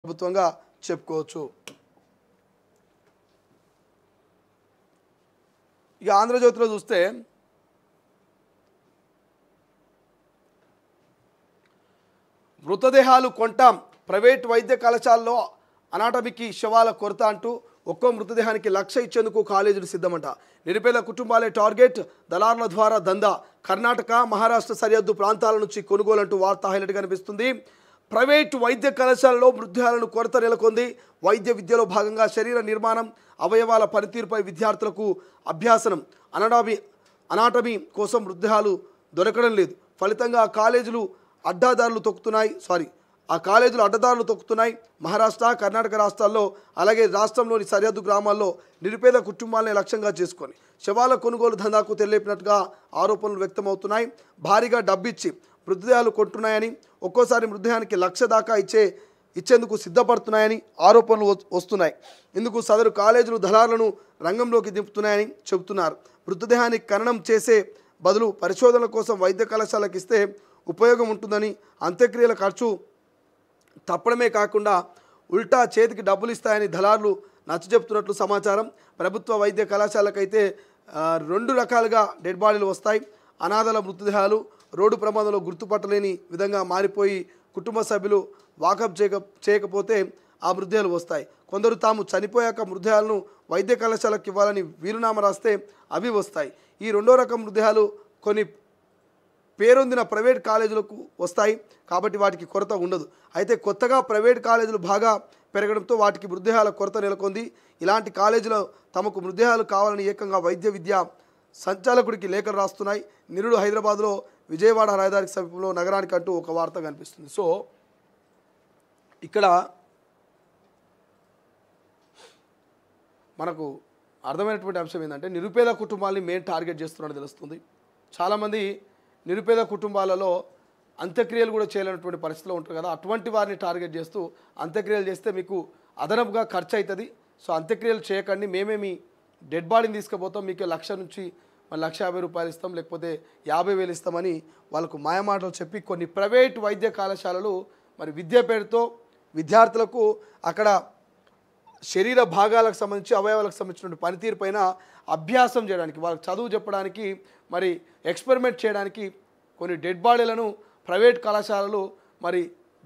ప్రభుత్వంగా చెప్పుకోవచ్చు. ఇక ఆంధ్రజ్యోతిలో చూస్తే మృతదేహాలు కొంటాం, ప్రైవేట్ వైద్య కళాశాలలో అనాటమీకి శవాల కొరత అంటూ ఒక్కో మృతదేహానికి 1,00,000 ఇచ్చేందుకు కాలేజీలు సిద్ధమంట. నిరుపేద కుటుంబాలే టార్గెట్, దళారుల ద్వారా దందా. కర్ణాటక మహారాష్ట్ర సరిహద్దు ప్రాంతాల నుంచి కొనుగోలు అంటూ వార్త హైలైట్ కనిపిస్తుంది. ప్రైవేటు వైద్య కళాశాలలో మృతదేహాలను కొరత నెలకొంది. వైద్య విద్యలో భాగంగా శరీర నిర్మాణం, అవయవాల పనితీరుపై విద్యార్థులకు అభ్యాసనం, అనాటమీ కోసం మృతదేహాలు దొరకడం లేదు. ఫలితంగా ఆ కాలేజీలు అడ్డదారులు తొక్కుతున్నాయి. మహారాష్ట్ర, కర్ణాటక రాష్ట్రాల్లో, అలాగే రాష్ట్రంలోని సరిహద్దు గ్రామాల్లో నిరుపేద కుటుంబాలని లక్ష్యంగా చేసుకొని శవాల కొనుగోలు దందాకు తెరలేపినట్టుగా ఆరోపణలు వ్యక్తమవుతున్నాయి. భారీగా డబ్బిచ్చి మృతదేహాలు కొంటున్నాయని, ఒక్కోసారి మృతదేహానికి 1,00,000 దాకా ఇచ్చేందుకు సిద్ధపడుతున్నాయని ఆరోపణలు వస్తున్నాయి. ఇందుకు సదరు కాలేజీలు దళారులను రంగంలోకి దింపుతున్నాయని చెబుతున్నారు. మృతదేహాన్ని ఖననం చేసే బదులు పరిశోధనల కోసం వైద్య కళాశాలకు ఇస్తే ఉపయోగం ఉంటుందని, అంత్యక్రియల ఖర్చు తప్పడమే కాకుండా ఉల్టా చేతికి డబ్బులు ఇస్తాయని దళారులు నచ్చజెప్తున్నట్లు సమాచారం. ప్రభుత్వ వైద్య కళాశాలకైతే 2 రకాలుగా డెడ్ బాడీలు వస్తాయి. అనాథల మృతదేహాలు రోడ్డు ప్రమాదంలో గుర్తుపట్టలేని విధంగా మారిపోయి కుటుంబ సభ్యులు వాకప్ చేయకపోతే ఆ మృతదేహాలు వస్తాయి. కొందరు తాము చనిపోయాక మృతదేహాలను వైద్య కళాశాలకు ఇవ్వాలని వీలునామా రాస్తే అవి వస్తాయి. ఈ 2వ రకం మృతదేహాలు కొన్ని పేరొందిన ప్రైవేట్ కాలేజీలకు వస్తాయి కాబట్టి వాటికి కొరత ఉండదు. అయితే కొత్తగా ప్రైవేట్ కాలేజీలు బాగా పెరగడంతో వాటికి మృతదేహాల కొరత నెలకొంది. ఇలాంటి కాలేజీలో తమకు మృతదేహాలు కావాలని ఏకంగా వైద్య విద్యా సంచాలకుడికి లేఖలు రాస్తున్నాయి. నిరుడు హైదరాబాద్లో విజయవాడ రహదారికి సమీపంలో నగరానికి అంటూ ఒక వార్త కనిపిస్తుంది. సో ఇక్కడ మనకు అర్థమైనటువంటి అంశం ఏంటంటే నిరుపేద కుటుంబాలని మెయిన్ టార్గెట్ చేస్తున్నట్టు తెలుస్తుంది. చాలామంది నిరుపేద కుటుంబాలలో అంత్యక్రియలు కూడా చేయలేనటువంటి పరిస్థితిలో ఉంటారు కదా, అటువంటి వారిని టార్గెట్ చేస్తూ అంత్యక్రియలు చేస్తే మీకు అదనపుగా ఖర్చు అవుతుంది, సో అంత్యక్రియలు చేయకండి, మేమే మీ డెడ్ బాడీని తీసుకుపోతాం, మీకు 1,00,000 నుంచి 1,50,000 రూపాయలు ఇస్తాం, లేకపోతే 50,000 ఇస్తామని వాళ్ళకు మాయమాటలు చెప్పి కొన్ని ప్రైవేట్ వైద్య కళాశాలలు మరి విద్య పేరుతో విద్యార్థులకు అక్కడ శరీర భాగాలకు సంబంధించి అవయవాలకు సంబంధించిన పనితీరు పైన అభ్యాసం చేయడానికి, వాళ్ళకి చదువు చెప్పడానికి, మరి ఎక్స్పెరిమెంట్ చేయడానికి కొన్ని డెడ్ బాడీలను ప్రైవేట్ కళాశాలలు మరి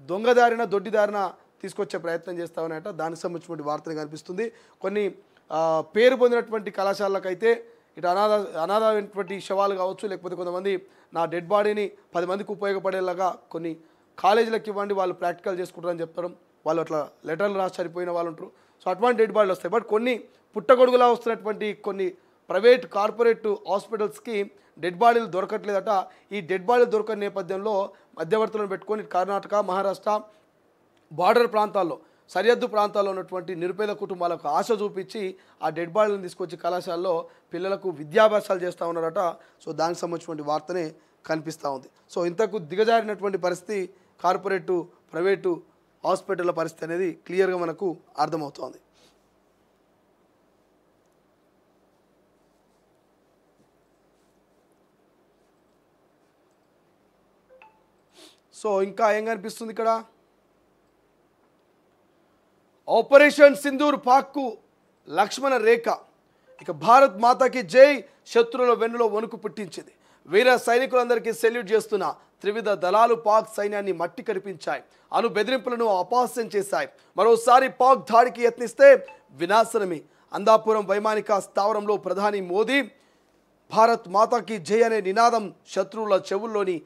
దొడ్డిదారిన తీసుకొచ్చే ప్రయత్నం చేస్తూ ఉన్నాయట. దానికి సంబంధించినటువంటి వార్తలు కనిపిస్తుంది. కొన్ని పేరు పొందినటువంటి కళాశాలకైతే ఇటు అనాథమైనటువంటి శవాలు కావచ్చు, లేకపోతే కొంతమంది నా డెడ్ బాడీని 10 మందికి ఉపయోగపడేలాగా కొన్ని కాలేజీలకు ఇవ్వండి, వాళ్ళు ప్రాక్టికల్ చేసుకుంటారని చెప్తారు. వాళ్ళు అట్లా లెటర్లు రాసి చనిపోయిన వాళ్ళు ఉంటారు. సో అటువంటి డెడ్ బాడీలు వస్తాయి. బట్ కొన్ని పుట్టగొడుగులా వస్తున్నటువంటి కొన్ని ప్రైవేట్ కార్పొరేట్ హాస్పిటల్స్కి డెడ్ బాడీలు దొరకట్లేదట. ఈ డెడ్ బాడీలు దొరకని నేపథ్యంలో మధ్యవర్తులను పెట్టుకొని కర్ణాటక, మహారాష్ట్ర బార్డర్ ప్రాంతాల్లో, సరిహద్దు ప్రాంతాల్లో ఉన్నటువంటి నిరుపేద కుటుంబాలకు ఆశ చూపించి ఆ డెడ్ బాడీలను తీసుకొచ్చి కళాశాలలో పిల్లలకు విద్యాభ్యాసాలు చేస్తూ ఉన్నారట. సో దానికి సంబంధించినటువంటి వార్తనే కనిపిస్తూ ఉంది. సో ఇంతకు దిగజారినటువంటి పరిస్థితి కార్పొరేటు ప్రైవేటు హాస్పిటల్ల పరిస్థితి అనేది క్లియర్గా మనకు అర్థమవుతోంది. సో ఇంకా ఏం కనిపిస్తుంది ఇక్కడ, ఆపరేషన్ సింధూర్ పాక్కు లక్ష్మణ రేఖ. ఇక భారత్ మాతాకి జై, శత్రువుల వెన్నులో వణుకు పుట్టించింది. వీర సైనికులందరికీ సెల్యూట్ చేస్తున్న త్రివిధ దళాలు పాక్ సైన్యాన్ని మట్టి కరిపించాయి, అను బెదిరింపులను అపహాస్యం చేశాయి. మరోసారి పాక్ దాడికి యత్నిస్తే వినాశనమే. అందాపురం వైమానిక స్థావరంలో ప్రధాని మోదీ భారత్ మాతాకి జై అనే నినాదం శత్రువుల చెవుల్లోని